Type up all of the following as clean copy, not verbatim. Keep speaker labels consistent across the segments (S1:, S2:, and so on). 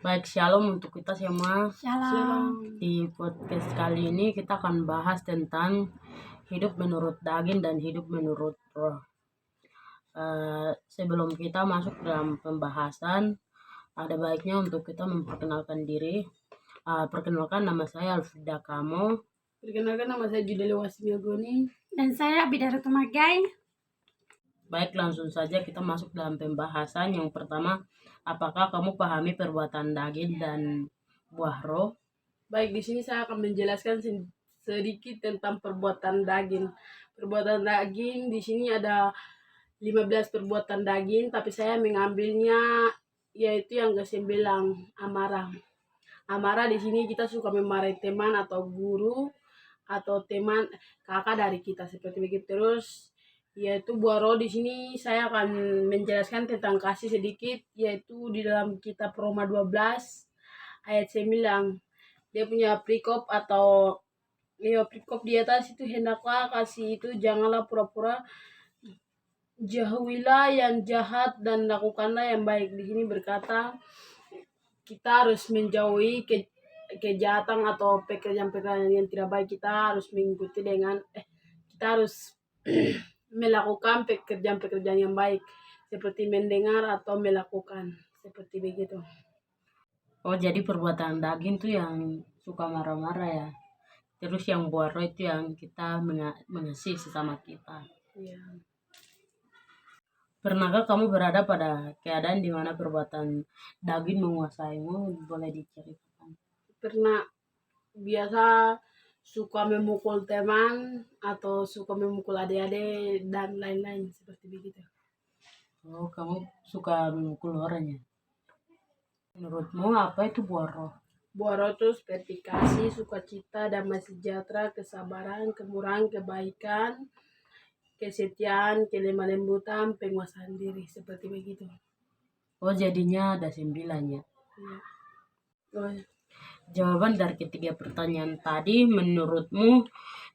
S1: Baik, shalom untuk kita semua.
S2: Shalom.
S1: Di podcast kali ini kita akan bahas tentang hidup menurut daging dan hidup menurut roh. Sebelum kita masuk dalam pembahasan, ada baiknya untuk kita memperkenalkan diri. Perkenalkan, nama saya Alfrida Kamo.
S2: Perkenalkan, nama saya Judele Wasimiagoni. Dan saya Bidara Tumagai.
S1: Baik, langsung saja kita masuk dalam pembahasan. Yang pertama, apakah kamu pahami perbuatan daging dan buah roh?
S2: Baik, di sini saya akan menjelaskan sedikit tentang perbuatan daging. Perbuatan daging di sini ada 15 perbuatan daging, tapi saya mengambilnya yaitu yang ke-9, amarah. Amarah di sini kita suka memarahi teman atau guru atau teman kakak dari kita seperti begitu. Terus yaitu buah roh di sini saya akan menjelaskan tentang kasih sedikit, yaitu di dalam kitab Roma 12 ayat 9. Dia punya perikop atau perikop di atas itu, hendaklah kasih itu janganlah pura-pura, jauhilah yang jahat dan lakukanlah yang baik. Di sini berkata kita harus menjauhi kejahatan atau pekerjaan-pekerjaan yang tidak baik. Kita harus mengikuti dengan kita harus melakukan pekerjaan-pekerjaan yang baik seperti mendengar atau melakukan seperti begitu.
S1: Oh, jadi perbuatan daging tuh yang suka marah-marah ya. Terus yang buah roh itu yang kita mengasihi sesama kita.
S2: Ya.
S1: Pernahkah kamu berada pada keadaan di mana perbuatan daging menguasaimu? Boleh diceritakan?
S2: Pernah, biasa suka memukul teman atau suka memukul adik-adik dan lain-lain seperti begitu.
S1: Oh, kamu suka memukul orang ya? Menurutmu apa itu buah roh?
S2: Buah roh itu seperti kasih, sukacita, damai sejahtera, kesabaran, kemurahan, kebaikan, kesetiaan, kelemah lembutan, penguasaan diri, seperti begitu.
S1: Oh, jadinya ada 9 ya?
S2: Ya. Oh.
S1: Jawaban dari ketiga pertanyaan tadi, menurutmu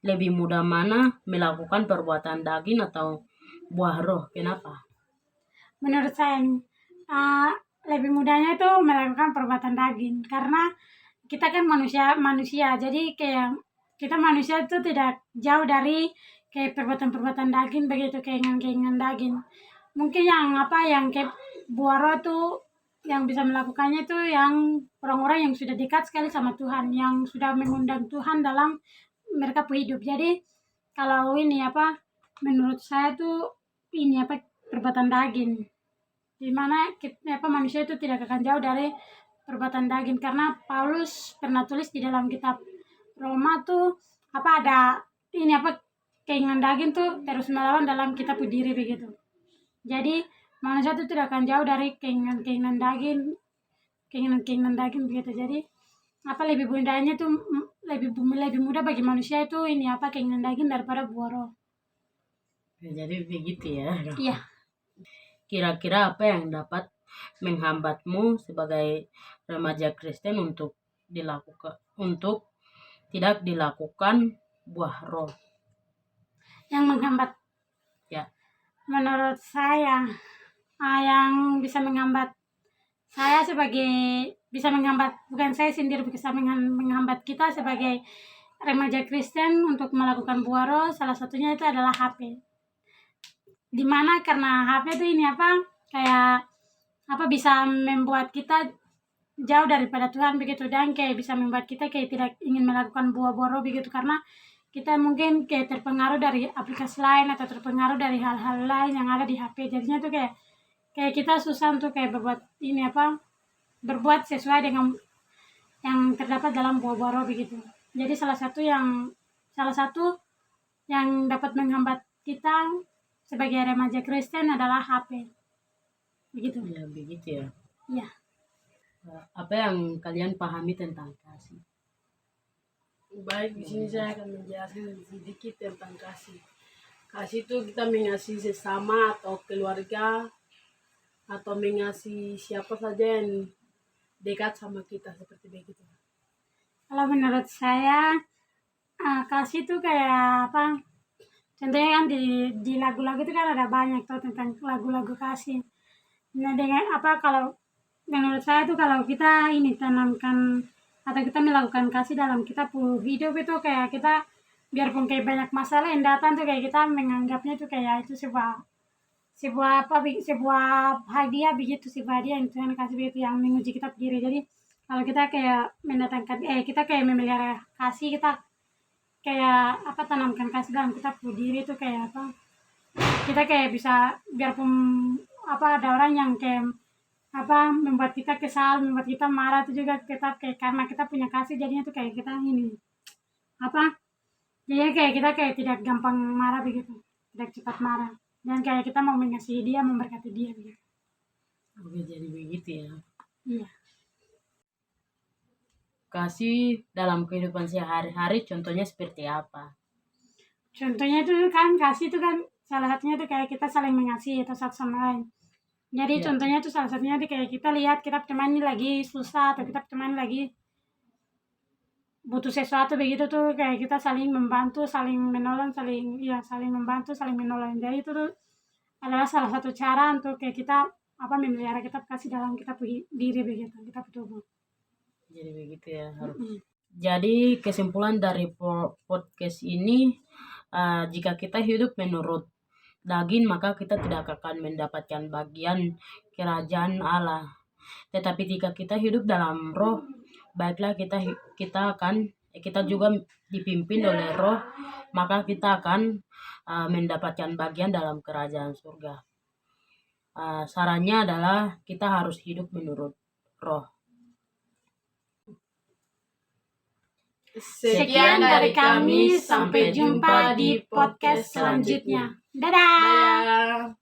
S1: lebih mudah mana melakukan perbuatan daging atau buah roh? Kenapa?
S2: Menurut saya lebih mudahnya itu melakukan perbuatan daging, karena kita kan manusia, jadi kayak kita manusia itu tidak jauh dari kayak perbuatan-perbuatan daging begitu, keinginan-keinginan daging. Mungkin yang kayak buah roh tuh yang bisa melakukannya itu yang orang-orang yang sudah dekat sekali sama Tuhan, yang sudah mengundang Tuhan dalam mereka hidup. Jadi kalau ini menurut saya tuh ini perbuatan daging, dimana manusia itu tidak akan jauh dari perbuatan daging, karena Paulus pernah tulis di dalam kitab Roma tuh ada ini keinginan daging tuh terus melawan dalam kitab diri begitu. Jadi manusia itu tidak akan jauh dari keinginan daging begitu. Jadi lebih mudahnya tuh lebih mudah bagi manusia itu ini keinginan daging daripada buah roh.
S1: Jadi begitu ya?
S2: Iya.
S1: Kira-kira apa yang dapat menghambatmu sebagai remaja Kristen untuk tidak dilakukan buah roh?
S2: Yang menghambat?
S1: Ya.
S2: Menurut saya, yang bisa menghambat saya bukan saya sendiri, bisa menghambat kita sebagai remaja Kristen untuk melakukan buah roh. Salah satunya itu adalah HP. Dimana karena HP itu ini bisa membuat kita jauh daripada Tuhan begitu, dan kayak bisa membuat kita kayak tidak ingin melakukan buah-buah roh begitu, karena kita mungkin kayak terpengaruh dari aplikasi lain atau terpengaruh dari hal-hal lain yang ada di HP. Jadinya tuh kayak kita susah untuk kayak berbuat sesuai dengan yang terdapat dalam buah-buah roh begitu. Jadi salah satu yang dapat menghambat kita sebagai remaja Kristen adalah HP. Begitu.
S1: Ya, begitu ya.
S2: Iya.
S1: Apa yang kalian pahami tentang kasih?
S2: Baik, di sini saya akan menjelaskan sedikit tentang kasih. Kasih itu kita mengasihi sesama atau keluarga atau mengasihi siapa saja yang dekat sama kita, seperti begitu. Kalau menurut saya kasih itu kayak contohnya kan di lagu-lagu itu kan ada banyak tuh tentang lagu-lagu kasih. Nah, dengan kalau menurut saya tuh kalau kita ini tanamkan atau kita melakukan kasih dalam kita hidup itu kayak kita biarpun kayak banyak masalah yang datang tuh kayak kita menganggapnya tuh kayak itu sebuah sebuah apa sebuah hadiah begitu, sebuah hadiah yang Tuhan kasih begitu yang menguji kita diri. Jadi kalau kita kayak mendatangkan kita kayak memelihara kasih, kita kayak apa tanamkan kasih dalam kita diri itu kayak apa, kita kayak bisa biarpun apa ada orang yang kayak apa membuat kita kesal, membuat kita marah itu juga kita kayak karena kita punya kasih jadinya tuh kayak kita ini apa, jadinya kayak kita kayak tidak gampang marah begitu, tidak cepat marah, dan kayak kita mau mengasihi dia, memberkati dia begitu.
S1: Oke, jadi begitu ya.
S2: Iya.
S1: Kasih dalam kehidupan sehari-hari contohnya seperti apa?
S2: Contohnya itu kan kasih itu kan salah satunya tuh kayak kita saling mengasihi atau satu sama lain. Jadi
S1: Ya.
S2: contohnya tuh salah satunya tuh kayak kita lihat kita teman ini lagi susah atau kita teman lagi butuh sesuatu begitu tuh kayak kita saling membantu, saling menolong, saling membantu, saling menolong. Jadi itu tuh adalah salah satu cara untuk kayak kita apa memelihara kita kasih dalam kita diri begitu, kita tubuh.
S1: Jadi begitu ya harus. Jadi kesimpulan dari podcast ini, jika kita hidup menurut daging maka kita tidak akan mendapatkan bagian kerajaan Allah. Tetapi jika kita hidup dalam roh, baiklah kita juga dipimpin oleh roh, maka kita akan mendapatkan bagian dalam kerajaan surga. Sarannya adalah kita harus hidup menurut roh.
S2: Sekian dari kami, sampai jumpa di podcast selanjutnya. Dadah.
S3: Dadah.